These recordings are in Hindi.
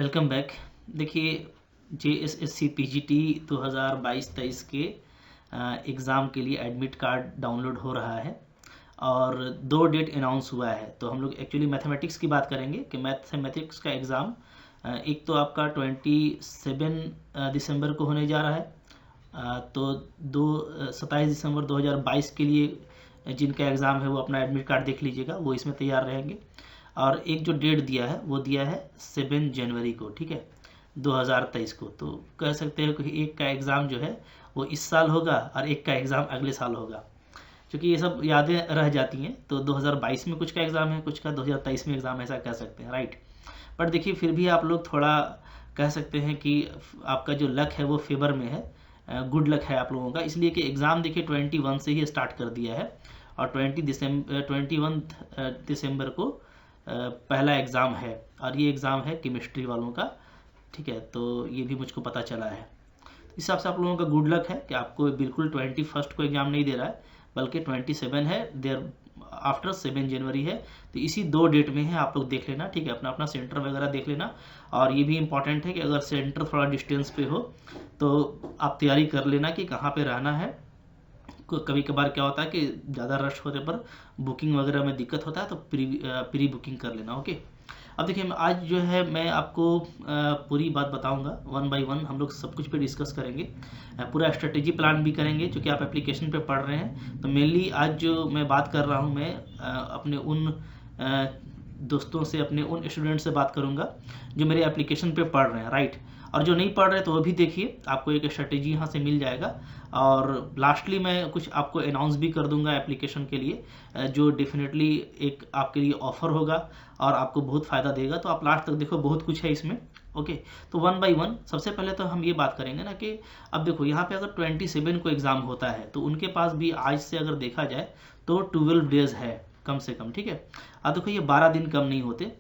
Welcome back. देखिए, JSSC PGT 2022-23 के एग्ज़ाम के लिए एडमिट कार्ड डाउनलोड हो रहा है और 2 डेट अनाउंस हुआ है। तो हम लोग एक्चुअली मैथमेटिक्स की बात करेंगे कि मैथमेटिक्स का एग्ज़ाम एक तो आपका 27 दिसंबर को होने जा रहा है। तो 27 दिसंबर 2022 के लिए जिनका एग्ज़ाम है वो अपना एडमिट कार्ड देख लीजिएगा, वो इसमें तैयार रहेंगे। और एक जो डेट दिया है वो दिया है 7 जनवरी को, ठीक है, 2023 को। तो कह सकते हो कि एक का एग्ज़ाम जो है वो इस साल होगा और एक का एग्ज़ाम अगले साल होगा। क्योंकि ये सब यादें रह जाती हैं, तो 2022 में कुछ का एग्ज़ाम है, कुछ का 2023 में एग्ज़ाम, ऐसा कह सकते हैं, राइट। बट देखिए, फिर भी आप लोग थोड़ा कह सकते हैं कि आपका जो लक है वो फेवर में है, गुड लक है आप लोगों का, इसलिए कि एग्ज़ाम देखिए 21 से ही स्टार्ट कर दिया है और 21 दिसंबर को पहला एग्ज़ाम है और ये एग्ज़ाम है केमिस्ट्री वालों का, ठीक है। तो ये भी मुझको पता चला है। इस हिसाब से आप लोगों का गुड लक है कि आपको बिल्कुल 21 को एग्ज़ाम नहीं दे रहा है, बल्कि 27 है, देर आफ्टर 7 जनवरी है। तो इसी 2 डेट में है, आप लोग देख लेना, ठीक है, अपना अपना सेंटर वगैरह देख लेना। और ये भी इंपॉर्टेंट है कि अगर सेंटर थोड़ा डिस्टेंस पे हो तो आप तैयारी कर लेना कि कहाँ पे रहना है। कभी कभार क्या होता है कि ज़्यादा रश होने पर बुकिंग वगैरह में दिक्कत होता है, तो प्री बुकिंग कर लेना, ओके। अब देखिए, आज जो है मैं आपको पूरी बात बताऊंगा, 1 बाय 1 हम लोग सब कुछ पे डिस्कस करेंगे, पूरा स्ट्रेटेजी प्लान भी करेंगे। क्योंकि आप एप्लीकेशन पे पढ़ रहे हैं, तो मेनली आज जो मैं बात कर रहा हूँ, मैं अपने उन दोस्तों से, अपने उन स्टूडेंट से बात करूँगा जो मेरे एप्लीकेशन पे पढ़ रहे हैं, राइट। और जो नहीं पढ़ रहे तो वो भी देखिए, आपको एक स्ट्रेटेजी यहाँ से मिल जाएगा। और लास्टली मैं कुछ आपको अनाउंस भी कर दूंगा एप्लीकेशन के लिए, जो डेफिनेटली एक आपके लिए ऑफर होगा और आपको बहुत फ़ायदा देगा। तो आप लास्ट तक देखो, बहुत कुछ है इसमें, ओके। तो 1 बाय 1 सबसे पहले तो हम ये बात करेंगे ना कि अब देखो, यहाँ पे अगर 27 को एग्ज़ाम होता है तो उनके पास भी आज से अगर देखा जाए तो 12 डेज़ है कम से कम, ठीक है। अब देखो, ये 12 दिन कम नहीं होते।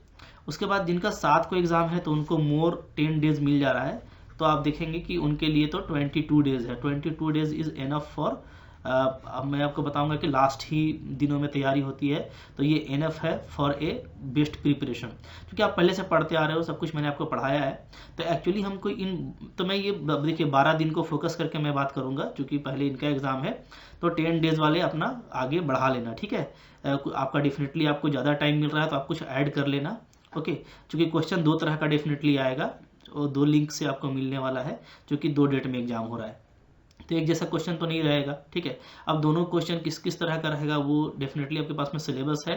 उसके बाद जिनका 7 को एग्ज़ाम है तो उनको मोर 10 डेज़ मिल जा रहा है। तो आप देखेंगे कि उनके लिए तो 22 डेज़ है। 22 डेज़ इज़ एनफ फॉर, अब मैं आपको बताऊंगा कि लास्ट ही दिनों में तैयारी होती है, तो ये एनफ है फॉर ए बेस्ट प्रिपरेशन। क्योंकि आप पहले से पढ़ते आ रहे हो, सब कुछ मैंने आपको पढ़ाया है। तो एक्चुअली हमको तो मैं ये देखिए 12 दिन को फोकस करके मैं बात करूंगा, क्योंकि पहले इनका एग्ज़ाम है। तो 10 डेज़ वाले अपना आगे बढ़ा लेना, ठीक है। आपका डेफिनेटली आपको ज़्यादा टाइम मिल रहा है तो आप कुछ ऐड कर लेना, ओके। क्योंकि क्वेश्चन 2 तरह का डेफिनेटली आएगा और 2 लिंक से आपको मिलने वाला है, जो कि 2 डेट में एग्जाम हो रहा है। तो एक जैसा क्वेश्चन तो नहीं रहेगा, ठीक है। अब दोनों क्वेश्चन किस किस तरह का रहेगा वो डेफिनेटली आपके पास में सिलेबस है,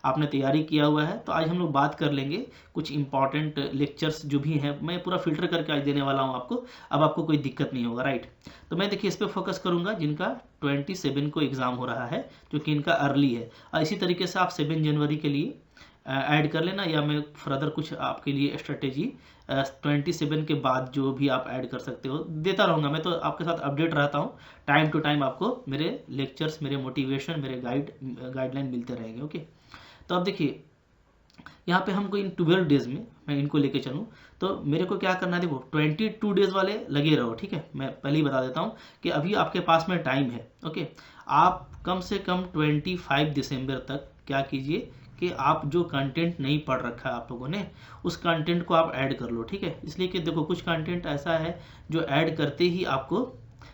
आपने तैयारी किया हुआ है। तो आज हम लोग बात कर लेंगे कुछ इंपॉर्टेंट लेक्चर्स जो भी हैं, मैं पूरा फिल्टर करके आज देने वाला हूँ आपको। अब आपको कोई दिक्कत नहीं होगा, राइट। तो मैं देखिए इस पर फोकस करूंगा जिनका 27 को एग्जाम हो रहा है, जो कि इनका अर्ली है। और इसी तरीके से आप 7 जनवरी के लिए ऐड कर लेना, या मैं फर्दर कुछ आपके लिए स्ट्रेटेजी 27 के बाद जो भी आप ऐड कर सकते हो देता रहूँगा। मैं तो आपके साथ अपडेट रहता हूँ, टाइम टू टाइम आपको मेरे लेक्चर्स, मेरे मोटिवेशन, मेरे गाइडलाइन मिलते रहेंगे, ओके। तो अब देखिए, यहाँ पे हमको इन 12 डेज़ में मैं इनको लेके चलूँ तो मेरे को क्या करना है, देखो 22 डेज़ वाले लगे रहो, ठीक है। मैं पहले ही बता देता हूँ कि अभी आपके पास में टाइम है, ओके। आप कम से कम 25 दिसंबर तक क्या कीजिए कि आप जो कंटेंट नहीं पढ़ रखा है आप लोगों ने, उस कंटेंट को आप ऐड कर लो, ठीक है। इसलिए कि देखो, कुछ कंटेंट ऐसा है जो ऐड करते ही आपको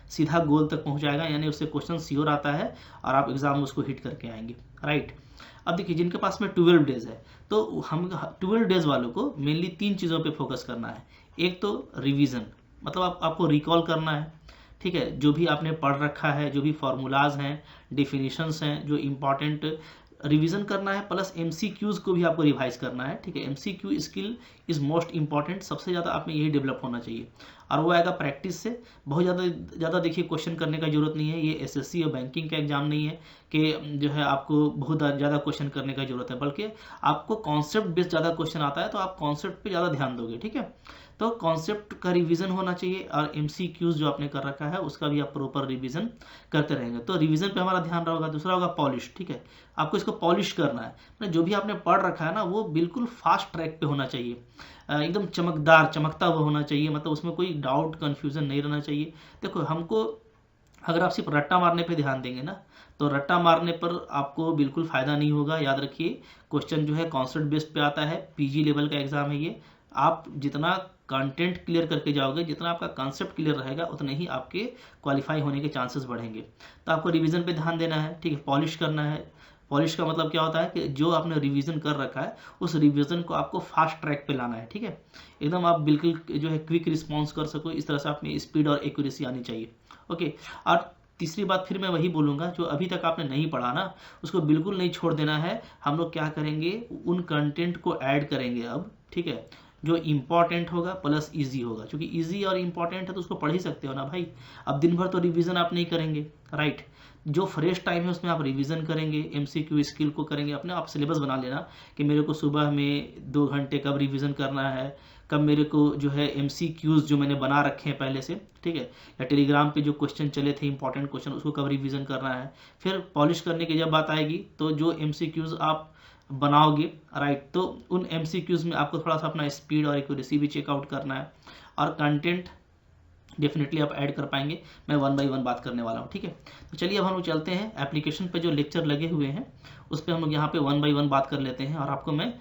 सीधा गोल तक पहुंचाएगा, यानी उससे क्वेश्चन श्योर आता है और आप एग्जाम में उसको हिट करके आएंगे, राइट। अब देखिए, जिनके पास में 12 डेज़ है तो हम 12 डेज़ वालों को मेनली 3 चीज़ों पे फोकस करना है। एक तो रिवीजन, मतलब आपको रिकॉल करना है, ठीक है, जो भी आपने पढ़ रखा है, जो भी फार्मूलाज हैं, डेफिनेशंस हैं, जो इंपॉर्टेंट रिवीजन करना है। प्लस एमसीक्यूज को भी आपको रिवाइज करना है, ठीक है। MCQ skill is most important, सबसे ज़्यादा आप में यही डेवलप होना चाहिए और वो आएगा प्रैक्टिस से। बहुत ज़्यादा देखिए क्वेश्चन करने का जरूरत नहीं है, ये एसएससी और बैंकिंग का एग्जाम नहीं है कि जो है आपको बहुत ज़्यादा क्वेश्चन करने का जरूरत है, बल्कि आपको कॉन्सेप्ट बेस्ड ज़्यादा क्वेश्चन आता है, तो आप कॉन्सेप्ट पे ज़्यादा ध्यान दोगे, ठीक है। तो कॉन्सेप्ट का रिवीजन होना चाहिए और एमसीक्यूज जो आपने कर रखा है उसका भी आप प्रॉपर रिवीजन करते रहेंगे, तो रिवीजन पे हमारा ध्यान रहेगा। दूसरा होगा पॉलिश, ठीक है। आपको इसको पॉलिश करना है, मतलब जो भी आपने पढ़ रखा है ना वो बिल्कुल फास्ट ट्रैक पे होना चाहिए, एकदम चमकदार, चमकता हुआ होना चाहिए, मतलब उसमें कोई डाउट कन्फ्यूजन नहीं रहना चाहिए। देखो, हमको अगर आप सिर्फ रट्टा मारने पे ध्यान देंगे ना, तो रट्टा मारने पर आपको बिल्कुल फ़ायदा नहीं होगा। याद रखिए, क्वेश्चन जो है कॉन्सेप्ट बेस्ड पे आता है, पीजी लेवल का एग्ज़ाम है ये, आप जितना कंटेंट क्लियर करके जाओगे, जितना आपका कॉन्सेप्ट क्लियर रहेगा, उतने ही आपके क्वालिफाई होने के चांसेस बढ़ेंगे। तो आपको रिवीजन पे ध्यान देना है, ठीक है, पॉलिश करना है। पॉलिश का मतलब क्या होता है कि जो आपने रिवीजन कर रखा है उस रिवीजन को आपको फास्ट ट्रैक पे लाना है, ठीक है, एकदम आप बिल्कुल जो है क्विक रिस्पॉन्स कर सको, इस तरह से आप में स्पीड और एक्यूरेसी आनी चाहिए। ओके, और तीसरी बात फिर मैं वही बोलूँगा, जो अभी तक आपने नहीं पढ़ा ना उसको बिल्कुल नहीं छोड़ देना है। हम लोग क्या करेंगे, उन कंटेंट को ऐड करेंगे अब, ठीक है, जो इम्पॉर्टेंट होगा प्लस इजी होगा, क्योंकि इजी और इम्पॉर्टेंट है तो उसको पढ़ ही सकते हो ना भाई। अब दिन भर तो रिवीजन आप नहीं करेंगे, राइट, जो फ्रेश टाइम है उसमें आप रिवीजन करेंगे, एमसीक्यू स्किल को करेंगे। अपने आप सिलेबस बना लेना कि मेरे को सुबह में 2 घंटे कब रिवीजन करना है, कब मेरे को जो है एमसीक्यूज जो मैंने बना रखे हैं पहले से, ठीक है, या टेलीग्राम पे जो क्वेश्चन चले थे इंपॉर्टेंट क्वेश्चन, उसको कब रिवीजन करना है। फिर पॉलिश करने की जब बात आएगी तो जो एमसीक्यूज आप बनाओगे, राइट, तो उन एमसीक्यूज में आपको थोड़ा सा अपना स्पीड और एक्यूरेसी भी चेकआउट करना है, और कंटेंट डेफिनेटली आप ऐड कर पाएंगे। मैं 1 बाय 1 बात करने वाला हूँ, ठीक है। तो चलिए अब हम लोग चलते हैं एप्लीकेशन पे जो लेक्चर लगे हुए हैं उस पर हम लोग यहाँ पे 1 बाय 1 बात कर लेते हैं, और आपको मैं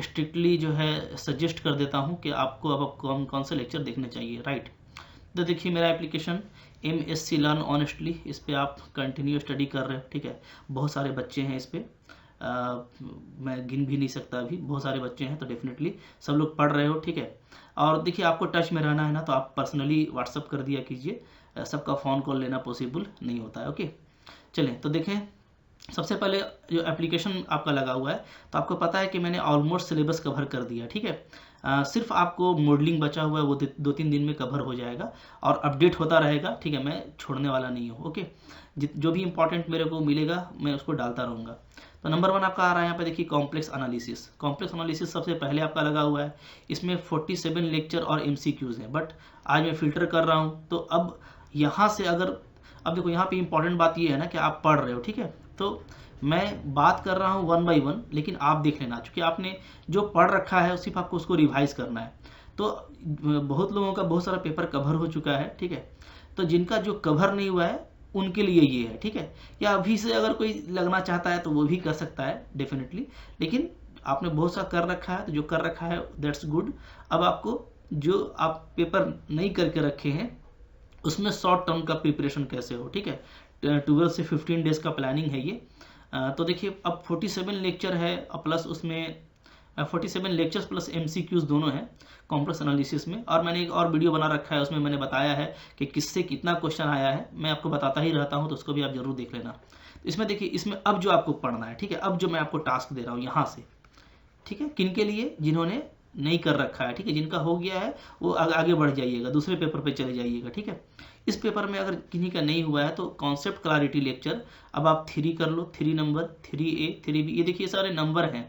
स्ट्रिक्टली जो है सजेस्ट कर देता हूँ कि आपको अब कौन कौन से लेक्चर देखने चाहिए, राइट। तो देखिए मेरा एप्लीकेशन MSc लर्न ऑनेस्टली, इस पर आप कंटिन्यू स्टडी कर रहे हो, ठीक है, बहुत सारे बच्चे हैं इस पर, मैं गिन भी नहीं सकता, अभी बहुत सारे बच्चे हैं, तो डेफिनेटली सब लोग पढ़ रहे हो, ठीक है। और देखिए आपको टच में रहना है ना, तो आप पर्सनली व्हाट्सअप कर दिया कीजिए, सबका फ़ोन कॉल लेना पॉसिबल नहीं होता है, ओके। चलें तो देखें, सबसे पहले जो एप्लीकेशन आपका लगा हुआ है, तो आपको पता है कि मैंने ऑलमोस्ट सिलेबस कवर कर दिया, ठीक है। सिर्फ आपको मॉडलिंग बचा हुआ है, वो 2-3 दिन में कवर हो जाएगा और अपडेट होता रहेगा, ठीक है, मैं छोड़ने वाला नहीं हूँ, ओके। जो भी इंपॉर्टेंट मेरे को मिलेगा मैं उसको डालता रहूँगा। तो नंबर 1 आपका आ रहा है यहाँ पे, देखिए कॉम्प्लेक्स एनालिसिस। कॉम्प्लेक्स एनालिसिस सबसे पहले आपका लगा हुआ है, इसमें 47 लेक्चर और MCQs हैं, बट आज मैं फिल्टर कर रहा हूँ। तो अब यहाँ से अगर, अब देखो यहाँ पे इंपॉर्टेंट बात ये है ना कि आप पढ़ रहे हो, ठीक है, तो मैं बात कर रहा हूँ 1 बाय 1, लेकिन आप देख लेना, क्योंकि आपने जो पढ़ रखा है सिर्फ आपको उसको रिवाइज करना है। तो बहुत लोगों का बहुत सारा पेपर कवर हो चुका है, ठीक है, तो जिनका जो कवर नहीं हुआ है उनके लिए ये है, ठीक है, या अभी से अगर कोई लगना चाहता है तो वो भी कर सकता है डेफिनेटली, लेकिन आपने बहुत सा कर रखा है, तो जो कर रखा है दैट्स गुड। अब आपको जो आप पेपर नहीं करके रखे हैं उसमें शॉर्ट टर्म का प्रिपरेशन कैसे हो, ठीक है, 12 से 15 डेज का प्लानिंग है ये। तो देखिए अब 47 लेक्चर है, प्लस उसमें 47 लेक्चर्स प्लस MCQs दोनों हैं कॉम्प्लेक्स एनालिसिस में, और मैंने एक और वीडियो बना रखा है, उसमें मैंने बताया है कि किससे कितना क्वेश्चन आया है, मैं आपको बताता ही रहता हूं, तो उसको भी आप जरूर देख लेना। तो इसमें देखिए, इसमें अब जो आपको पढ़ना है, ठीक है, अब जो मैं आपको टास्क दे रहा हूँ यहाँ से, ठीक है, किन के लिए, जिन्होंने नहीं कर रखा है, ठीक है, जिनका हो गया है वो आगे बढ़ जाइएगा, दूसरे पेपर पे चले जाइएगा, ठीक है। इस पेपर में अगर किन्हीं का नहीं हुआ है तो कॉन्सेप्ट क्लैरिटी लेक्चर अब आप 3 कर लो, 3 नंबर, 3A 3B, ये देखिए सारे नंबर हैं,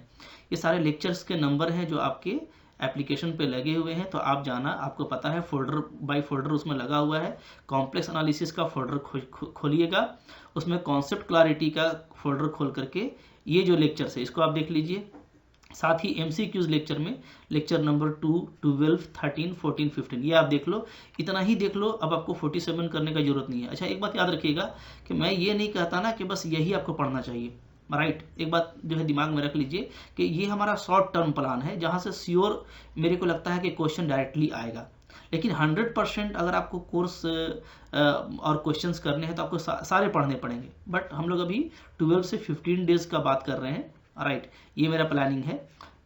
ये सारे लेक्चर्स के नंबर हैं जो आपके एप्लीकेशन पे लगे हुए हैं। तो आप जाना, आपको पता है फोल्डर बाय फोल्डर उसमें लगा हुआ है, कॉम्प्लेक्स एनालिसिस का फोल्डर खोलिएगा, उसमें कॉन्सेप्ट क्लैरिटी का फोल्डर खोल करके ये जो लेक्चर्स है इसको आप देख लीजिए। साथ ही MCQs लेक्चर में लेक्चर नंबर 2, 12, 13, 14, 15 ये आप देख लो, इतना ही देख लो, अब आपको 47 करने का जरूरत नहीं है। अच्छा एक बात याद रखिएगा कि मैं ये नहीं कहता ना कि बस यही आपको पढ़ना चाहिए, राइट, एक बात जो है दिमाग में रख लीजिए कि ये हमारा शॉर्ट टर्म प्लान है, जहाँ से श्योर मेरे को लगता है कि क्वेश्चन डायरेक्टली आएगा, लेकिन 100% अगर आपको कोर्स और क्वेश्चंस करने हैं तो आपको सारे पढ़ने पड़ेंगे, बट हम लोग अभी 12 से 15 डेज का बात कर रहे हैं, राइट, ये मेरा प्लानिंग है।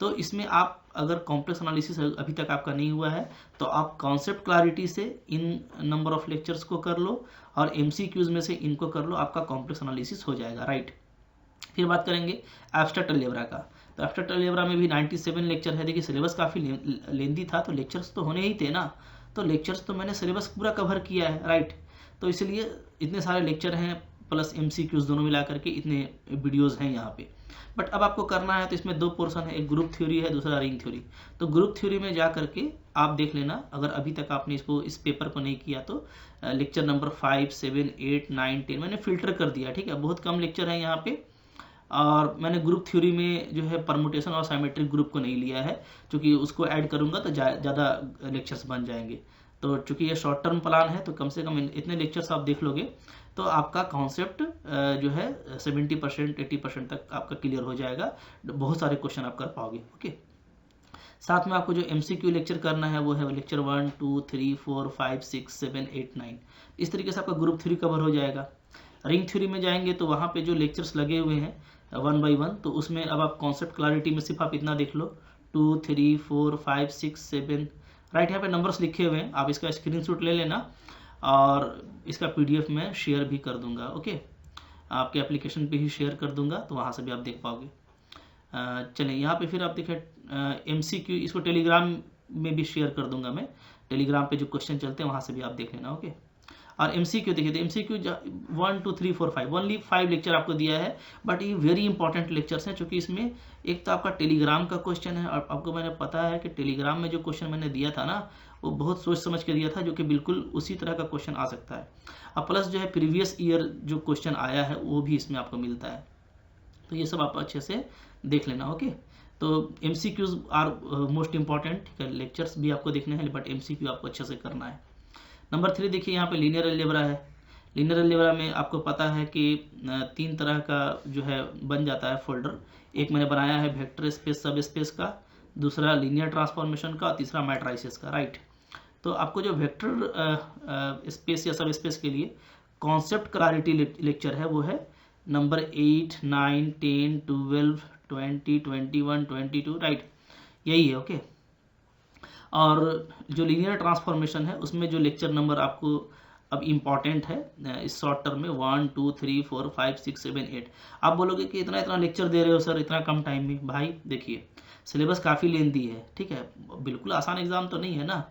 तो इसमें आप अगर कॉम्प्लेक्स एनालिसिस अभी तक आपका नहीं हुआ है तो आप कॉन्सेप्ट क्लैरिटी से इन नंबर ऑफ लेक्चर्स को कर लो और MCQs में से इनको कर लो, आपका कॉम्प्लेक्स एनालिसिस हो जाएगा, राइट। फिर बात करेंगे एब्स्ट्रैक्ट अलजेब्रा का। तो एब्स्ट्रैक्ट अलजेब्रा में भी 97 लेक्चर है। देखिए सिलेबस काफ़ी लेंदी था, तो लेक्चर्स तो होने ही थे ना, तो लेक्चर्स तो मैंने सिलेबस पूरा कवर किया है, राइट, तो इसलिए इतने सारे लेक्चर हैं प्लस MCQs दोनों मिला करके इतने वीडियोस हैं यहाँ पे। बट अब आपको करना है तो इसमें 2 पोर्शन है, एक ग्रुप थ्योरी है, दूसरा रिंग थ्योरी। तो ग्रुप थ्योरी में जा करके आप देख लेना, अगर अभी तक आपने इस पेपर को नहीं किया तो लेक्चर नंबर 5, 7, 8, 9, 10 मैंने फिल्टर कर दिया, ठीक है, बहुत कम लेक्चर है यहाँ पे। और मैंने ग्रुप थ्योरी में जो है परमुटेशन और साइमेट्रिक ग्रुप को नहीं लिया है, क्योंकि उसको ऐड करूँगा तो ज़्यादा लेक्चर्स बन जाएंगे। तो चूंकि ये शॉर्ट टर्म प्लान है तो कम से कम इतने लेक्चर्स आप देख लोगे तो आपका कॉन्सेप्ट जो है 70% 80% तक आपका क्लियर हो जाएगा, बहुत सारे क्वेश्चन आप कर पाओगे, ओके। साथ में आपको जो MCQ लेक्चर करना है वो है लेक्चर 1, 2, 3, 4, 5, 6, 7, 8, 9। इस तरीके से आपका ग्रुप 3 कवर हो जाएगा। रिंग थ्योरी में जाएंगे तो वहाँ पे जो लेक्चर्स लगे हुए हैं 1 by 1, तो उसमें अब आप कॉन्सेप्ट क्लैरिटी में सिर्फ आप इतना देख लो 2, 3, 4, 5, 6, 7, राइट। यहाँ पे नंबर्स लिखे हुए हैं, आप इसका स्क्रीनशॉट ले लेना और इसका PDF में शेयर भी कर दूंगा। ओके, आपके एप्लीकेशन पे ही शेयर कर दूंगा, तो वहाँ से भी आप देख पाओगे। चलें यहाँ पे फिर आप देखें MCQ, इसको टेलीग्राम में भी शेयर कर दूंगा मैं। टेलीग्राम पे जो क्वेश्चन चलते हैं वहाँ से भी आप देख लेना। ओके, और MCQ देखिए, तो MCQ 1, 2, 3, 4, 5 ओनली 5 लेक्चर आपको दिया है, बट ये वेरी इंपॉर्टेंट लेक्चर्स हैं, क्योंकि इसमें एक तो आपका टेलीग्राम का क्वेश्चन है, और आपको मैंने पता है कि टेलीग्राम में जो क्वेश्चन मैंने दिया था ना, वो बहुत सोच समझ के दिया था, जो कि बिल्कुल उसी तरह का क्वेश्चन आ सकता है। और प्लस जो है प्रीवियस ईयर जो क्वेश्चन आया है वो भी इसमें आपको मिलता है, तो ये सब आप अच्छे से देख लेना। ओके, तो MCQs आर मोस्ट इंपॉर्टेंट, ठीक है। लेक्चर्स भी आपको देखने हैं, बट MCQ आपको अच्छे से करना है। नंबर 3 देखिए, यहाँ पे लीनियर अलजेब्रा है। लीनियर अलजेब्रा में आपको पता है कि 3 तरह का जो है बन जाता है फोल्डर। एक मैंने बनाया है वेक्टर स्पेस सब स्पेस का, दूसरा लीनियर ट्रांसफॉर्मेशन का, तीसरा मैट्राइसेस का, राइट। तो आपको जो वेक्टर स्पेस या सब स्पेस के लिए कॉन्सेप्ट क्लैरिटी लेक्चर है वो है नंबर 8, 9, 10, 12, 20, 21, 22, राइट, यही है। ओके, और जो लीनियर ट्रांसफॉर्मेशन है उसमें जो लेक्चर नंबर आपको अब इम्पॉर्टेंट है इस शॉर्ट टर्म में 1, 2, 3, 4, 5, 6, 7, 8। आप बोलोगे कि इतना इतना लेक्चर दे रहे हो सर इतना कम टाइम में। भाई देखिए, सिलेबस काफ़ी लेंथी है, ठीक है, बिल्कुल आसान एग्जाम तो नहीं है ना।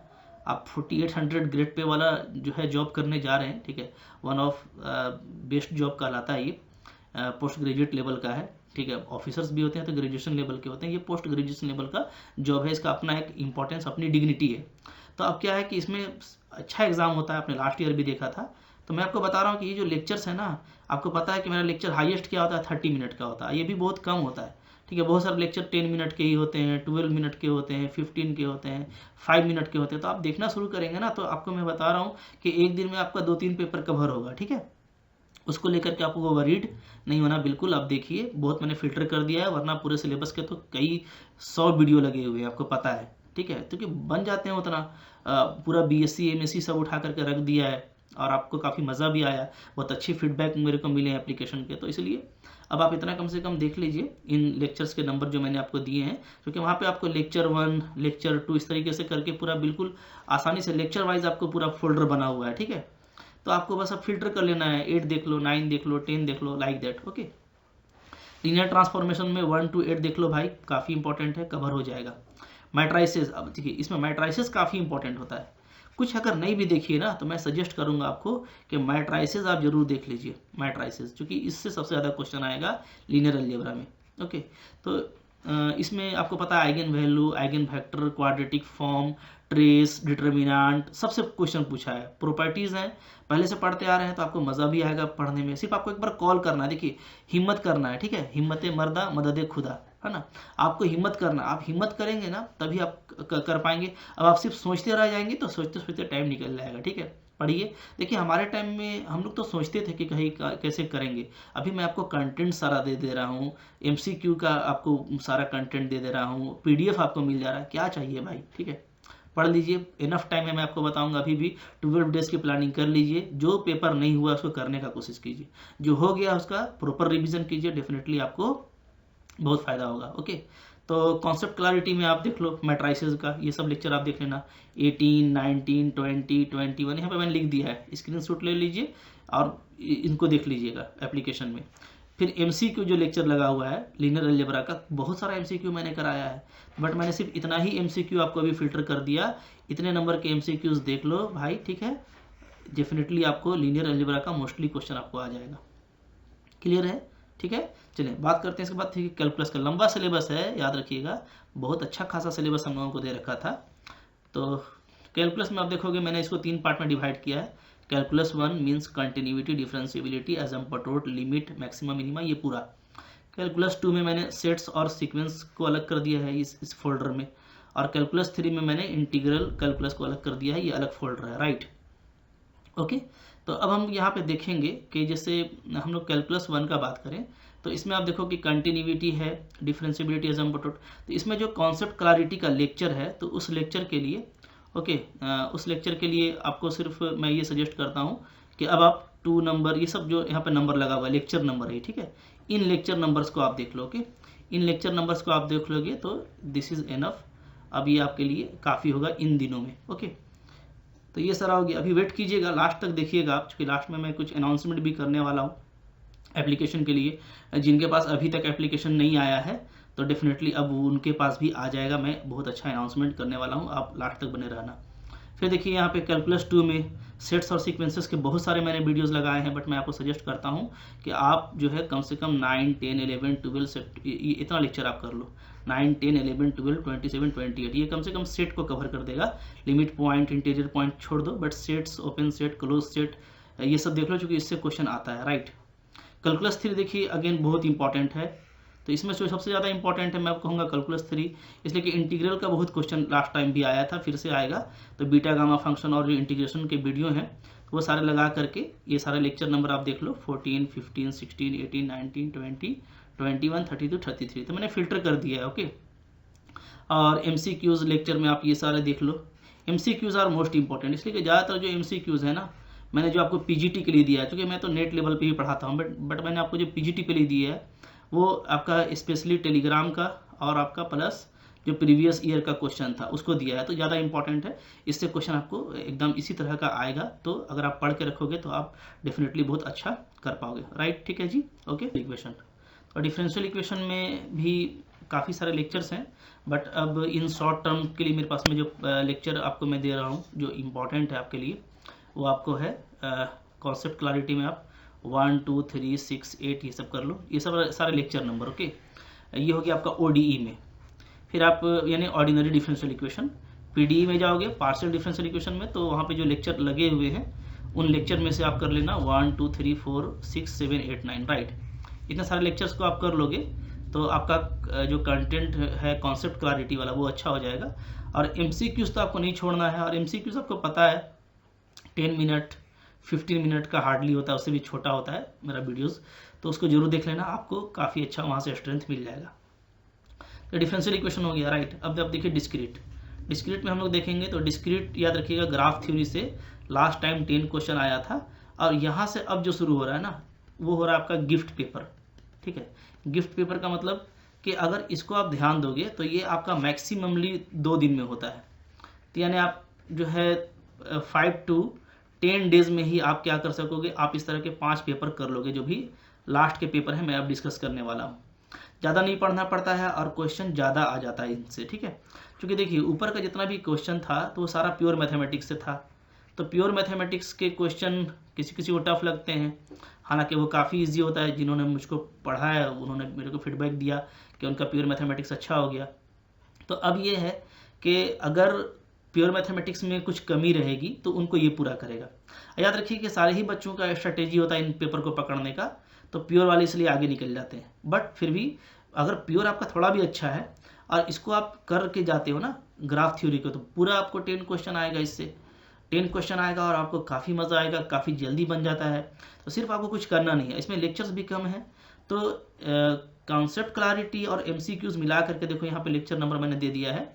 आप 4800 ग्रेड पे वाला जो है जॉब करने जा रहे हैं, ठीक है, वन ऑफ बेस्ट जॉब कहलाता है ये, पोस्ट ग्रेजुएट लेवल का है, ठीक है। ऑफिसर्स भी होते हैं तो ग्रेजुएशन लेवल के होते हैं, ये पोस्ट ग्रेजुएशन लेवल का जॉब है, इसका अपना एक इंपॉर्टेंस, अपनी डिग्निटी है। तो अब क्या है कि इसमें अच्छा एग्जाम होता है, आपने लास्ट ईयर भी देखा था। तो मैं आपको बता रहा हूँ कि ये जो लेक्चर्स है ना, आपको पता है कि मेरा लेक्चर हाईएस्ट क्या होता है, 30 मिनट का होता है, ये भी बहुत कम होता है, ठीक है। बहुत सारे लेक्चर 10 मिनट के ही होते हैं, 12 मिनट के होते हैं, 15 के होते हैं, 5 मिनट के होते हैं। तो आप देखना शुरू करेंगे ना, तो आपको मैं बता रहा हूँ कि एक दिन में आपका 2-3 पेपर कवर होगा, ठीक है। उसको लेकर के आपको वरीड नहीं होना बिल्कुल। आप देखिए, बहुत मैंने फिल्टर कर दिया है, वरना पूरे सिलेबस के तो कई 100 वीडियो लगे हुए हैं, आपको पता है, ठीक है। क्योंकि बन जाते हैं उतना, पूरा BSc MSc सब उठा करके रख दिया है, और आपको काफ़ी मज़ा भी आया, बहुत अच्छी फीडबैक मेरे को मिले हैं एप्लीकेशन के। तो इसलिए अब आप इतना कम से कम देख लीजिए इन लेक्चर्स के नंबर जो मैंने आपको दिए हैं, क्योंकि वहाँ पे आपको लेक्चर 1, लेक्चर 2 इस तरीके से करके पूरा बिल्कुल आसानी से लेक्चर वाइज आपको पूरा फोल्डर बना हुआ है, ठीक है। तो आपको बस अब फिल्टर कर लेना है, 8 देख लो, 9 देख लो, 10 देख लो, like that. Okay, linear transformation में 1 to 8 देख लो भाई, काफ़ी इंपॉर्टेंट है, कवर हो जाएगा। मैट्राइसेस, अब देखिए इसमें मैट्राइसेस काफ़ी इंपॉर्टेंट होता है। कुछ अगर नहीं भी देखिए ना, तो मैं सजेस्ट करूंगा आपको कि मैट्राइसेस आप जरूर देख लीजिए, मैट्राइसेस, क्योंकि इससे सबसे ज़्यादा क्वेश्चन आएगा लीनियर अलजेब्रा में। ओके, तो इसमें आपको पता है eigen value, eigen vector, quadratic form, trace, determinant, सबसे क्वेश्चन पूछा है। प्रॉपर्टीज हैं, पहले से पढ़ते आ रहे हैं तो आपको मज़ा भी आएगा पढ़ने में। सिर्फ आपको एक बार कॉल करना है, देखिए हिम्मत करना है, ठीक है, हिम्मत मर्दा मदद खुदा, है ना। आपको हिम्मत करना, आप हिम्मत करेंगे ना तभी आप कर पाएंगे। अब आप सिर्फ सोचते रह जाएंगे तो सोचते सोचते टाइम निकल जाएगा, ठीक है। पढ़िए, देखिए हमारे टाइम में हम लोग तो सोचते थे कि कहीं कैसे करेंगे, अभी मैं आपको कंटेंट सारा दे रहा हूँ, MCQ का आपको सारा कंटेंट दे रहा हूँ, PDF आपको मिल जा रहा है, क्या चाहिए भाई, ठीक है। पढ़ लीजिए, इनफ टाइम है, मैं आपको बताऊंगा अभी भी। 12 डेज की प्लानिंग कर लीजिए, जो पेपर नहीं हुआ उसको करने का कोशिश कीजिए, जो हो गया उसका प्रॉपर रिवीजन कीजिए, डेफिनेटली आपको बहुत फायदा होगा। ओके, तो कॉन्सेप्ट क्लैरिटी में आप देख लो मैट्राइसेस का, ये सब लेक्चर आप देख लेना, 18, 19, 20, 21, यहाँ पे मैंने लिख दिया है, स्क्रीनशॉट ले लीजिए और इनको देख लीजिएगा एप्लीकेशन में। फिर MCQ जो लेक्चर लगा हुआ है लीनियर अलजेब्रा का, बहुत सारा MCQ मैंने कराया है, बट मैंने सिर्फ इतना ही MCQ आपको अभी फिल्टर कर दिया। इतने नंबर के MCQs देख लो भाई, ठीक है, डेफिनेटली आपको लीनियर अलजेब्रा का मोस्टली क्वेश्चन आपको आ जाएगा। क्लियर है, ठीक है। चलिए बात करते हैं इसके बाद, ठीक है, कैलकुलस का लंबा सिलेबस है, याद रखिएगा, बहुत अच्छा खासा सिलेबस हम लोगों को दे रखा था। तो कैलकुलस में आप देखोगे मैंने इसको 3 पार्ट में डिवाइड किया है। Calculus 1 means continuity, differentiability, asymptote, limit, maximum, minima, ये पूरा। कैलकुलस 2 में मैंने सेट्स और सीक्वेंस को अलग कर दिया है इस फोल्डर में, और कैलकुलस 3 में मैंने इंटीग्रल कैलकुलस को अलग कर दिया है, ये अलग फोल्डर है, राइट। ओके, तो अब हम यहाँ पे देखेंगे कि जैसे हम लोग कैलकुलस 1 का बात करें तो इसमें आप देखो कि कंटिन्यूटी है, डिफरेंशिएबिलिटी, एसिम्प्टोट। तो इसमें जो कॉन्सेप्ट क्लैरिटी का लेक्चर है तो उस लेक्चर के लिए उस लेक्चर के लिए आपको सिर्फ मैं ये सजेस्ट करता हूँ कि अब आप 2 नंबर, ये सब जो यहाँ पे नंबर लगा हुआ है लेक्चर नंबर है, ठीक है, इन लेक्चर नंबर्स को आप देख लो। ओके, इन लेक्चर नंबर्स को आप देख लोगे तो दिस इज़ एनफ। अब ये आपके लिए काफ़ी होगा इन दिनों में। ओके, तो ये सारा हो गया। अभी वेट कीजिएगा, लास्ट तक देखिएगा आप, क्योंकि लास्ट में मैं कुछ अनाउंसमेंट भी करने वाला हूँ एप्लीकेशन के लिए। जिनके पास अभी तक एप्लीकेशन नहीं आया है तो डेफिनेटली अब उनके पास भी आ जाएगा। मैं बहुत अच्छा अनाउंसमेंट करने वाला हूँ, आप लास्ट तक बने रहना। फिर देखिए यहाँ पे कैलकुलस 2 में सेट्स और सीक्वेंसेस के बहुत सारे मैंने वीडियोस लगाए हैं, बट मैं आपको सजेस्ट करता हूँ कि आप जो है कम से कम 9, 10, 11, 12 सेट, इतना लेक्चर आप कर लो। 9, 10, 11, 12, 27, 28, ये कम से कम सेट को कवर कर देगा। लिमिट पॉइंट, इंटीजर पॉइंट छोड़ दो, but sets, open set, close set, ये सब देख लो, क्योंकि इससे क्वेश्चन आता है, राइट। कैलकुलस 3 देखिए अगेन बहुत इंपॉर्टेंट है। तो इसमें जो सबसे ज़्यादा इंपॉर्टेंट है मैं आपको कहूँगा कैलकुलस 3, इसलिए कि इंटीग्रल का बहुत क्वेश्चन लास्ट टाइम भी आया था, फिर से आएगा। तो बीटा गामा फंक्शन और जो इंटीग्रेशन के वीडियो हैं वो सारे लगा करके ये सारे लेक्चर नंबर आप देख लो, 14, 15, 16, 18, 19, 20, 21, 32, 33। तो मैंने फिल्टर कर दिया है। ओके, और MCQs लेक्चर में आप ये सारे देख लो। MCQs आर मोस्ट इंपॉर्टेंट, इसलिए कि ज़्यादातर जो MCQs है ना, मैंने जो आपको PGT के लिए दिया है, क्योंकि मैं तो नेट लेवल पे ही पढ़ाता हूँ, बट मैंने आपको जो PGT के लिए दिया है वो आपका स्पेशली टेलीग्राम का और आपका प्लस जो प्रीवियस ईयर का क्वेश्चन था उसको दिया है। तो ज़्यादा इंपॉर्टेंट है, इससे क्वेश्चन आपको एकदम इसी तरह का आएगा। तो अगर आप पढ़ के रखोगे तो आप डेफिनेटली बहुत अच्छा कर पाओगे, राइट। ठीक है जी, ओके। इक्वेशन और डिफरेंशियल इक्वेशन में भी काफ़ी सारे लेक्चर्स हैं, बट अब इन शॉर्ट टर्म के लिए मेरे पास में जो लेक्चर आपको मैं दे रहा हूँ जो इम्पॉर्टेंट है आपके लिए, वो आपको है कॉन्सेप्ट क्लैरिटी में आप 1, 2, 3, 6, 8 ये सब कर लो, ये सब सारे लेक्चर नंबर। ओके, ये हो गया आपका ODE में। फिर आप यानी ऑर्डिनरी डिफरेंशियल इक्वेशन, PDE में जाओगे पार्शियल डिफरेंशियल इक्वेशन में, तो वहाँ पे जो लेक्चर लगे हुए हैं उन लेक्चर में से आप कर लेना 1, 2, 3, 4, 6, 7, 8, 9, राइट। इतने सारे लेक्चर्स को आप कर लोगे तो आपका जो कंटेंट है कॉन्सेप्ट क्लैरिटी वाला वो अच्छा हो जाएगा। और MCQs तो आपको नहीं छोड़ना है, और MCQs आपको पता है 10 मिनट 15 मिनट का हार्डली होता है, उससे भी छोटा होता है मेरा वीडियोस, तो उसको जरूर देख लेना, आपको काफ़ी अच्छा वहाँ से स्ट्रेंथ मिल जाएगा। तो डिफरेंशियल इक्वेशन हो गया, राइट। अब देखिए डिस्क्रीट में हम लोग देखेंगे। तो डिस्क्रीट याद रखिएगा ग्राफ थ्योरी से लास्ट टाइम 10 क्वेश्चन आया था, और यहाँ से अब जो शुरू हो रहा है ना वो हो रहा है आपका गिफ्ट पेपर। ठीक है, गिफ्ट पेपर का मतलब कि अगर इसको आप ध्यान दोगे तो ये आपका मैक्सिममली 2 दिन में होता है। तो यानी आप जो है 5 to 10 डेज में ही आप क्या कर सकोगे, आप इस तरह के 5 पेपर कर लोगे। जो भी लास्ट के पेपर है मैं अब डिस्कस करने वाला हूँ। ज़्यादा नहीं पढ़ना पड़ता है और क्वेश्चन ज़्यादा आ जाता है इनसे, ठीक है। क्योंकि देखिए ऊपर का जितना भी क्वेश्चन था तो वो सारा प्योर मैथमेटिक्स से था। तो प्योर मैथमेटिक्स के क्वेश्चन किसी किसी को टफ लगते हैं, हालांकि वो काफ़ी इजी होता है। जिन्होंने मुझको पढ़ा है उन्होंने मेरे को फीडबैक दिया कि उनका प्योर मैथमेटिक्स अच्छा हो गया। तो अब ये है कि अगर प्योर मैथमेटिक्स में कुछ कमी रहेगी तो उनको ये पूरा करेगा। याद रखिए कि सारे ही बच्चों का स्ट्रेटेजी होता है इन पेपर को पकड़ने का, तो प्योर वाले इसलिए आगे निकल जाते हैं। बट फिर भी अगर प्योर आपका थोड़ा भी अच्छा है और इसको आप करके जाते हो ना ग्राफ थ्योरी को, तो पूरा आपको 10 क्वेश्चन आएगा, इससे 10 क्वेश्चन आएगा और आपको काफ़ी मज़ा आएगा, काफ़ी जल्दी बन जाता है। तो सिर्फ आपको कुछ करना नहीं है, इसमें लेक्चर्स भी कम है। तो कॉन्सेप्ट क्लैरिटी और MCQs मिला करके देखो, यहाँ पे लेक्चर नंबर मैंने दे दिया है।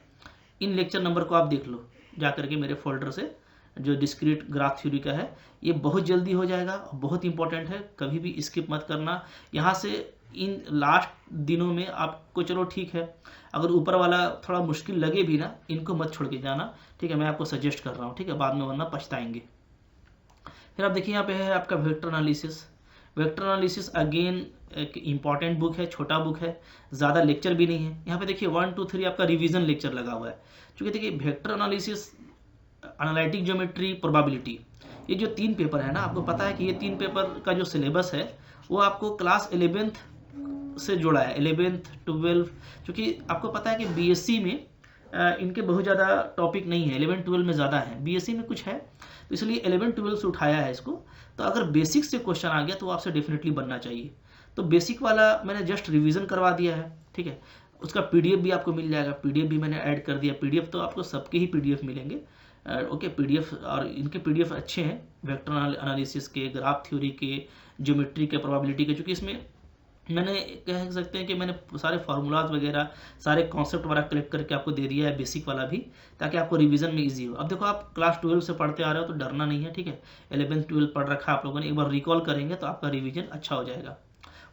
इन लेक्चर नंबर को आप देख लो जा करके मेरे फोल्डर से, जो डिस्क्रीट ग्राफ थ्योरी का है। ये बहुत जल्दी हो जाएगा, बहुत इंपॉर्टेंट है, कभी भी स्किप मत करना। यहाँ से इन लास्ट दिनों में आपको, चलो ठीक है, अगर ऊपर वाला थोड़ा मुश्किल लगे भी ना, इनको मत छोड़ के जाना, ठीक है। मैं आपको सजेस्ट कर रहा हूँ, ठीक है, बाद में वरना पछताएंगे। फिर आप देखिए यहाँ पे है आपका vector analysis. Vector analysis again एक इम्पॉर्टेंट बुक है, छोटा बुक है, ज़्यादा लेक्चर भी नहीं है। यहाँ पे देखिए 1, 2, 3 आपका रिवीजन लेक्चर लगा हुआ है। क्योंकि देखिए vector analysis, analytic geometry, probability, ये जो 3 पेपर है ना, आपको पता है कि ये 3 पेपर का जो सिलेबस है वो आपको क्लास 11th से जोड़ा है, 11th 12, क्योंकि आपको पता है कि BSc में इनके बहुत ज़्यादा टॉपिक नहीं है, 11 12 में ज़्यादा है, BSc में कुछ है, तो इसलिए 11 12 से उठाया है इसको। तो अगर बेसिक से क्वेश्चन आ गया तो आपसे डेफिनेटली बनना चाहिए। तो बेसिक वाला मैंने जस्ट रिवीजन करवा दिया है, ठीक है। उसका PDF भी आपको मिल जाएगा, PDF भी मैंने ऐड कर दिया। PDF तो आपको सबके ही PDF मिलेंगे, ओके, पीडीएफ, और इनके पीडीएफ अच्छे हैं, वेक्टर एनालिसिस के, ग्राफ थ्योरी के, ज्योमेट्री के, प्रोबेबिलिटी के, क्योंकि इसमें मैंने कह सकते हैं कि मैंने सारे फार्मूलाज वगैरह, सारे कॉन्सेप्ट वगैरह कलेक्ट करके आपको दे दिया है, बेसिक वाला भी, ताकि आपको रिवीजन में इजी हो। अब देखो, आप क्लास 12 से पढ़ते आ रहे हो तो डरना नहीं है, ठीक है। 11 12 पढ़ रखा है आप लोगों ने, एक बार रिकॉल करेंगे तो आपका रिवीजन अच्छा हो जाएगा।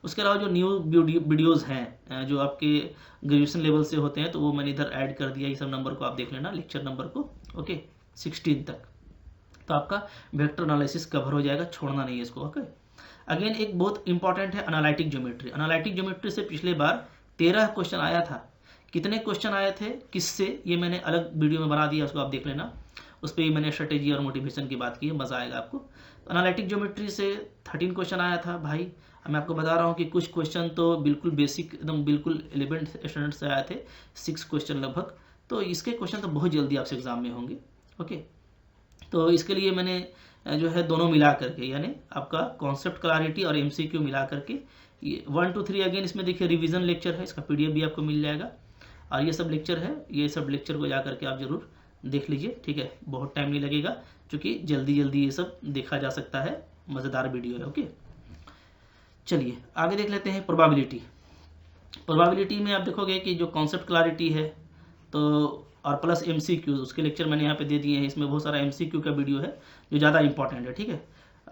उसके अलावा जो न्यू वीडियोज़ हैं जो आपके ग्रेजुएशन लेवल से होते हैं, तो वो मैंने इधर ऐड कर दिया। ये सब नंबर को आप देख लेना, लेक्चर नंबर को, ओके, 16 तक, तो आपका वेक्टर एनालिसिस कवर हो जाएगा, छोड़ना नहीं है इसको, ओके। अगेन एक बहुत इंपॉर्टेंट है एनालिटिक ज्योमेट्री। एनालिटिक ज्योमेट्री से पिछले बार 13 क्वेश्चन आया था। कितने क्वेश्चन आए थे, किससे, ये मैंने अलग वीडियो में बना दिया, उसको आप देख लेना। उस पर ही मैंने स्ट्रेटेजी और मोटिवेशन की बात की है, मज़ा आएगा आपको। एनालिटिक ज्योमेट्री से 13 क्वेश्चन आया था भाई। मैं आपको बता रहा हूँ कि कुछ क्वेश्चन तो बिल्कुल बेसिक, एकदम बिल्कुल 11th स्टैंडर्ड से आए थे, 6 क्वेश्चन लगभग। तो इसके क्वेश्चन तो बहुत जल्दी आपसे एग्जाम में होंगे, ओके। तो इसके लिए मैंने जो है दोनों मिला करके, यानी आपका कॉन्सेप्ट क्लैरिटी और एमसीक्यू मिला करके, ये 1 2 3 अगेन इसमें देखिए रिवीजन लेक्चर है, इसका पीडीएफ भी आपको मिल जाएगा, और ये सब लेक्चर है। ये सब लेक्चर को जा करके आप जरूर देख लीजिए, ठीक है। बहुत टाइम नहीं लगेगा, क्योंकि जल्दी जल्दी ये सब देखा जा सकता है, मज़ेदार वीडियो है, ओके। चलिए आगे देख लेते हैं प्रोबेबिलिटी। प्रोबेबिलिटी में आप देखोगे कि जो कॉन्सेप्ट क्लैरिटी है, तो और प्लस एमसीक्यू, उसके लेक्चर मैंने यहाँ पे दे दिए हैं। इसमें बहुत सारा एमसीक्यू का वीडियो है जो ज़्यादा इंपॉर्टेंट है, ठीक है।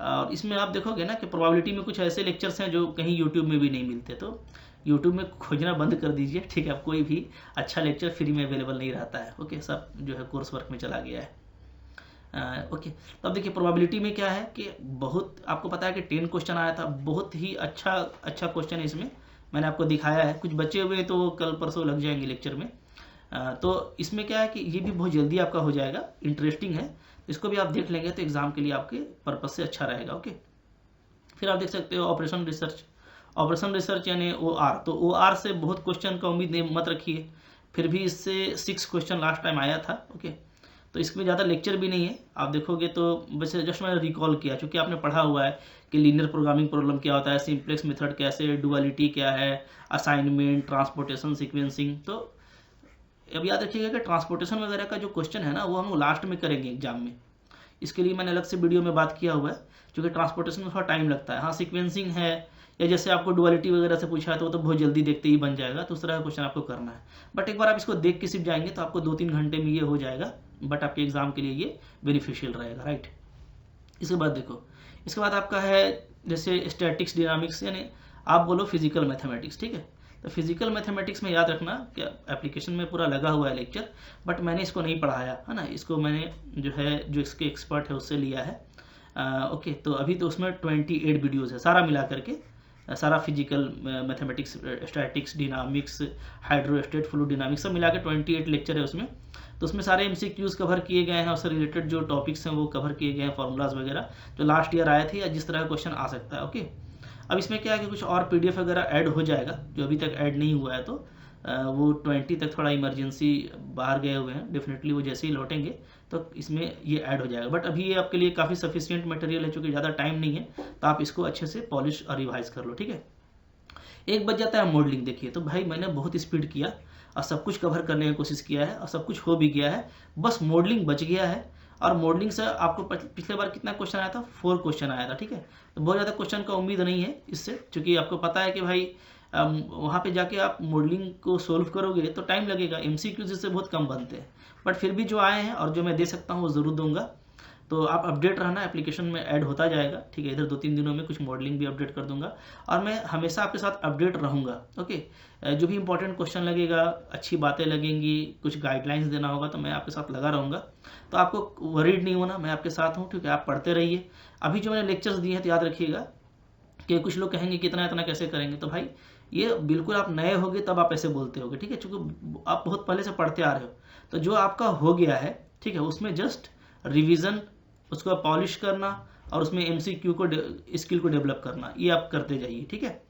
और इसमें आप देखोगे ना कि प्रोबेबिलिटी में कुछ ऐसे लेक्चर्स हैं जो कहीं यूट्यूब में भी नहीं मिलते, तो यूट्यूब में खोजना बंद कर दीजिए, ठीक है। अब कोई भी अच्छा लेक्चर फ्री में अवेलेबल नहीं रहता है, ओके, सब जो है कोर्स वर्क में चला गया है, ओके। तो अब देखिए प्रोबेबिलिटी में क्या है कि बहुत, आपको पता है कि 10 क्वेश्चन आया था, बहुत ही अच्छा क्वेश्चन है इसमें, मैंने आपको दिखाया है। कुछ बचे हुए तो कल परसों लग जाएंगे लेक्चर में। तो इसमें क्या है कि ये भी बहुत जल्दी आपका हो जाएगा, इंटरेस्टिंग है, इसको भी आप देख लेंगे तो एग्जाम के लिए आपके पर्पज से अच्छा रहेगा, ओके। फिर आप देख सकते हो ऑपरेशन रिसर्च। ऑपरेशन रिसर्च यानी OR, तो OR से बहुत क्वेश्चन का उम्मीद मत रखिए, फिर भी इससे 6 क्वेश्चन लास्ट टाइम आया था, ओके। तो इसमें ज़्यादा लेक्चर भी नहीं है, आप देखोगे तो वैसे जस्ट मैंने रिकॉल किया, क्योंकि आपने पढ़ा हुआ है कि लीनियर प्रोग्रामिंग प्रॉब्लम क्या होता है, सिंप्लेक्स मेथड कैसे, डुअलिटी क्या है, असाइनमेंट, ट्रांसपोर्टेशन, सीक्वेंसिंग। तो अब याद रखिएगा कि ट्रांसपोर्टेशन वगैरह का जो क्वेश्चन है ना, वो हम लास्ट में करेंगे एग्जाम में। इसके लिए मैंने अलग से वीडियो में बात किया हुआ है, क्योंकि ट्रांसपोर्टेशन में थोड़ा टाइम लगता है। हाँ, सीक्वेंसिंग है, या जैसे आपको डुअलिटी वगैरह से पूछा है तो वो तो बहुत जल्दी देखते ही बन जाएगा, तो उस तरह का क्वेश्चन आपको करना है। बट एक बार आप इसको देख के सिर्फ जाएंगे तो आपको 2-3 घंटे में ये हो जाएगा, बट आपके एग्जाम के लिए ये बेनिफिशियल रहेगा, राइट। इसके बाद देखो, इसके बाद आपका है जैसे स्टैटिक्स, डायनामिक्स, यानी आप बोलो फिजिकल मैथमेटिक्स, ठीक है। तो फिजिकल मैथमेटिक्स में याद रखना कि एप्लीकेशन में पूरा लगा हुआ है लेक्चर, बट मैंने इसको नहीं पढ़ाया है ना, इसको मैंने जो है जो इसके एक्सपर्ट है उससे लिया है, ओके। तो अभी तो उसमें 28 वीडियोज़ है सारा मिला करके, सारा physical mathematics, statics, dynamics, hydrostat, fluid dynamics सब मिला के 28 लेक्चर है उसमें। तो उसमें सारे एमसीक्यूज़ कवर किए गए हैं, उससे रिलेटेड जो टॉपिक्स हैं वो कवर किए गए हैं, फार्मूलाज वगैरह जो लास्ट ईयर आए थे या जिस तरह का क्वेश्चन आ सकता है, ओके। अब इसमें क्या है कि कुछ और पीडीएफ वगैरह ऐड हो जाएगा, जो अभी तक ऐड नहीं हुआ है, तो वो 20 तक थोड़ा इमरजेंसी बाहर गए हुए हैं, डेफिनेटली वो जैसे ही लौटेंगे तो इसमें ये ऐड हो जाएगा। बट अभी ये आपके लिए काफ़ी सफिशिएंट मटेरियल है, चूँकि ज़्यादा टाइम नहीं है, तो आप इसको अच्छे से पॉलिश और रिवाइज कर लो, ठीक है। एक बच जाता है मॉडलिंग। देखिए तो भाई मैंने बहुत स्पीड किया और सब कुछ कवर करने की कोशिश किया है और सब कुछ हो भी गया है, बस मॉडलिंग बच गया है। और मॉडलिंग से आपको पिछले बार कितना क्वेश्चन आया था, 4 क्वेश्चन आया था, ठीक है। तो बहुत ज़्यादा क्वेश्चन का उम्मीद नहीं है इससे, क्योंकि आपको पता है कि भाई वहाँ पे जाके आप मॉडलिंग को सोल्व करोगे तो टाइम लगेगा, एमसीक्यूज इससे बहुत कम बनते हैं। बट फिर भी जो आए हैं और जो मैं दे सकता हूँ वो ज़रूर दूंगा। तो आप अपडेट रहना, एप्लीकेशन में ऐड होता जाएगा, ठीक है। इधर 2-3 दिनों में कुछ मॉडलिंग भी अपडेट कर दूंगा और मैं हमेशा आपके साथ अपडेट रहूँगा, ओके। जो भी इंपॉर्टेंट क्वेश्चन लगेगा, अच्छी बातें लगेंगी, कुछ गाइडलाइंस देना होगा तो मैं आपके साथ लगा रहूँगा। तो आपको वरीड नहीं होना, मैं आपके साथ हूँ, ठीक है। आप पढ़ते रहिए। अभी जो मैंने लेक्चर्स दिए हैं तो याद रखिएगा कि कुछ लोग कहेंगे कि इतना इतना कैसे करेंगे, तो भाई ये बिल्कुल आप नए होगे तब आप ऐसे बोलते होगे, ठीक है, क्योंकि आप बहुत पहले से पढ़ते आ रहे हो। तो जो आपका हो गया है, ठीक है, उसमें जस्ट रिवीजन, उसको पॉलिश करना और उसमें एमसीक्यू को स्किल को डेवलप करना, ये आप करते जाइए, ठीक है।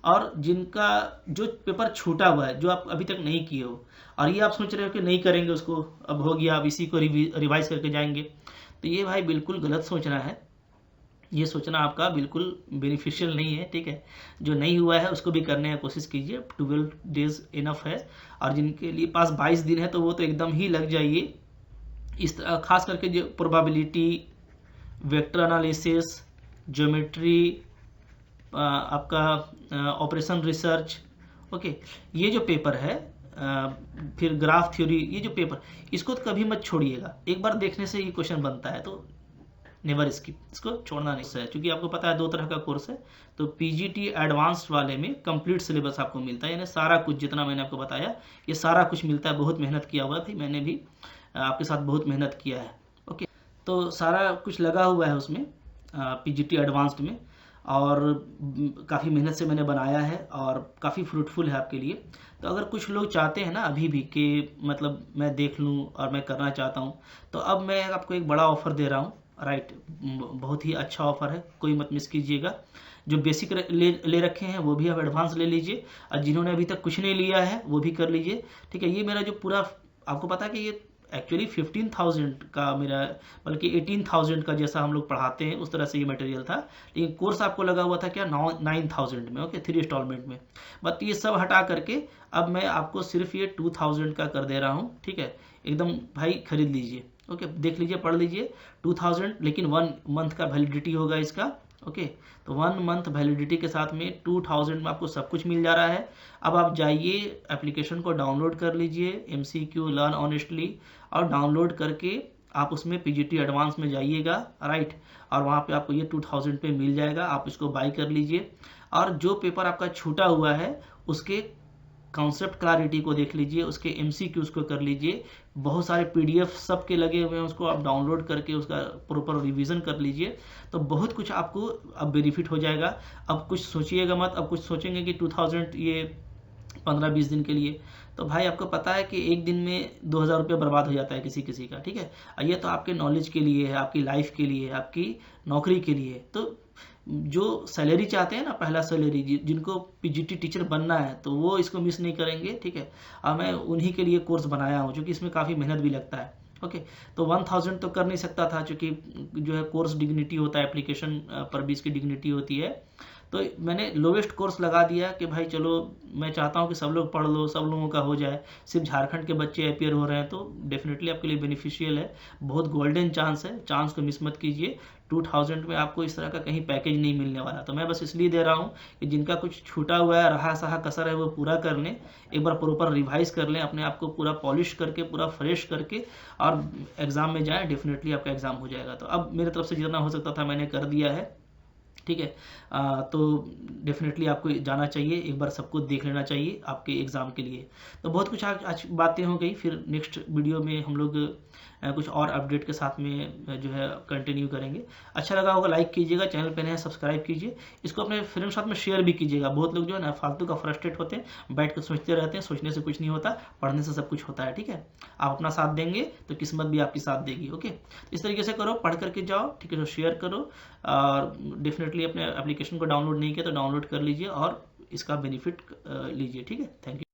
और जिनका जो पेपर छूटा हुआ है, जो आप अभी तक नहीं किए हो और ये आप सोच रहे हो कि नहीं करेंगे उसको, अब हो गया, अब इसी को रिवाइज करके जाएंगे, तो ये भाई बिल्कुल गलत सोचना है। ये सोचना आपका बिल्कुल बेनिफिशियल नहीं है, ठीक है। जो नहीं हुआ है उसको भी करने की कोशिश कीजिए, 12 डेज इनफ है। और जिनके लिए पास 22 दिन है तो वो तो एकदम ही लग जाइए, इस खास करके जो प्रोबेबिलिटी, वेक्टर एनालिसिस, ज्योमेट्री, आपका ऑपरेशन रिसर्च, ओके, ये जो पेपर है, फिर ग्राफ थ्योरी, ये जो पेपर, इसको तो कभी मत छोड़िएगा। एक बार देखने से ये क्वेश्चन बनता है तो नेवर स्किप, इसको छोड़ना नहीं है। क्योंकि आपको पता है 2 तरह का कोर्स है, तो पीजीटी एडवांस्ड वाले में कंप्लीट सिलेबस आपको मिलता है, यानी सारा कुछ जितना मैंने आपको बताया ये सारा कुछ मिलता है। बहुत मेहनत किया हुआ है भाई, मैंने भी आपके साथ बहुत मेहनत किया है। ओके, तो सारा कुछ लगा हुआ है उसमें पीजीटी एडवांस्ड में, और काफ़ी मेहनत से मैंने बनाया है और काफ़ी फ्रूटफुल है आपके लिए। तो अगर कुछ लोग चाहते हैं ना अभी भी कि मतलब मैं देख लूँ और मैं करना चाहता हूँ, तो अब मैं आपको एक बड़ा ऑफ़र दे रहा हूँ, राइट, बहुत ही अच्छा ऑफ़र है, कोई मत मिस कीजिएगा। जो बेसिक ले रखे हैं वो भी आप एडवांस ले लीजिए, और जिन्होंने अभी तक कुछ नहीं लिया है वो भी कर लीजिए, ठीक है। ये मेरा जो पूरा, आपको पता है कि ये एक्चुअली 15,000 का मेरा, बल्कि 18,000 का जैसा हम लोग पढ़ाते हैं उस तरह से ये मटेरियल था, लेकिन कोर्स आपको लगा हुआ था क्या 9,000 में, ओके, 3 इंस्टॉलमेंट में। बट ये सब हटा करके अब मैं आपको सिर्फ ये 2,000 का कर दे रहा हूँ, ठीक है। एकदम भाई खरीद लीजिए, ओके, देख लीजिए, पढ़ लीजिए। 2,000, लेकिन 1 मंथ का वैलिडिटी होगा इसका, ओके। तो 1 मंथ वैलिडिटी के साथ में 2,000 में आपको सब कुछ मिल जा रहा है। अब आप जाइए, एप्लीकेशन को डाउनलोड कर लीजिए, MCQ लर्न ऑनेस्टली, और डाउनलोड करके आप उसमें पीजीटी एडवांस में जाइएगा, राइट, और वहाँ पे आपको ये 2,000 पे मिल जाएगा, आप इसको बाई कर लीजिए। और जो पेपर आपका छूटा हुआ है उसके कॉन्सेप्ट क्लैरिटी को देख लीजिए, उसके MCQs को कर लीजिए, बहुत सारे PDF सबके लगे हुए हैं, उसको आप डाउनलोड करके उसका प्रॉपर रिवीजन कर लीजिए, तो बहुत कुछ आपको अब बेनिफिट हो जाएगा। अब कुछ सोचिएगा मत, अब कुछ सोचेंगे कि 2,000 ये 15-20 दिन के लिए, तो भाई आपको पता है कि एक दिन में 2,000 रुपये बर्बाद हो जाता है किसी किसी का, ठीक है। ये तो आपके नॉलेज के लिए है, आपकी लाइफ के लिए है, आपकी नौकरी के लिए। तो जो सैलरी चाहते हैं ना, पहला सैलरी, जिनको पीजीटी टीचर बनना है, तो वो इसको मिस नहीं करेंगे, ठीक है। और मैं उन्हीं के लिए कोर्स बनाया हूँ, क्योंकि इसमें काफ़ी मेहनत भी लगता है, ओके। तो 1,000 तो कर नहीं सकता था, क्योंकि जो है कोर्स डिग्निटी होता है, एप्लीकेशन पर भी इसकी डिग्निटी होती है। तो मैंने लोवेस्ट कोर्स लगा दिया कि भाई चलो, मैं चाहता हूँ कि सब लोग पढ़ लो, सब लोगों का हो जाए। सिर्फ झारखंड के बच्चे अपियर हो रहे हैं, तो डेफिनेटली आपके लिए बेनिफिशियल है, बहुत गोल्डन चांस है, चांस को मिस मत कीजिए। 2,000 में आपको इस तरह का कहीं पैकेज नहीं मिलने वाला, तो मैं बस इसलिए दे रहा हूँ कि जिनका कुछ छूटा हुआ है, रहा सहा कसर है, वो पूरा कर लें, एक बार प्रॉपर रिवाइज कर लें, अपने आप को पूरा पॉलिश करके, पूरा फ्रेश करके, और एग्ज़ाम में जाएँ, डेफिनेटली आपका एग्ज़ाम हो जाएगा। तो अब मेरे तरफ से जितना हो सकता था मैंने कर दिया है, ठीक है। तो डेफिनेटली आपको जाना चाहिए, एक बार सबको देख लेना चाहिए आपके एग्ज़ाम के लिए। तो बहुत कुछ आज बातें हो गई, फिर नेक्स्ट वीडियो में हम लोग कुछ और अपडेट के साथ में जो है कंटिन्यू करेंगे। अच्छा लगा होगा लाइक कीजिएगा, चैनल पे नए हैं सब्सक्राइब कीजिए, इसको अपने फ्रेंड साथ में शेयर भी कीजिएगा। बहुत लोग जो है ना फालतू का फ्रस्ट्रेट होते हैं, बैठ कर सोचते रहते हैं, सोचने से कुछ नहीं होता, पढ़ने से सब कुछ होता है, ठीक है। आप अपना साथ देंगे तो किस्मत भी आपकी साथ देगी, ओके। इस तरीके से करो, पढ़ करके जाओ, ठीक है, तो शेयर करो, और डेफिनेटली अपने एप्लीकेशन को डाउनलोड नहीं किया तो डाउनलोड कर लीजिए और इसका बेनिफिट लीजिए, ठीक है। Thank you.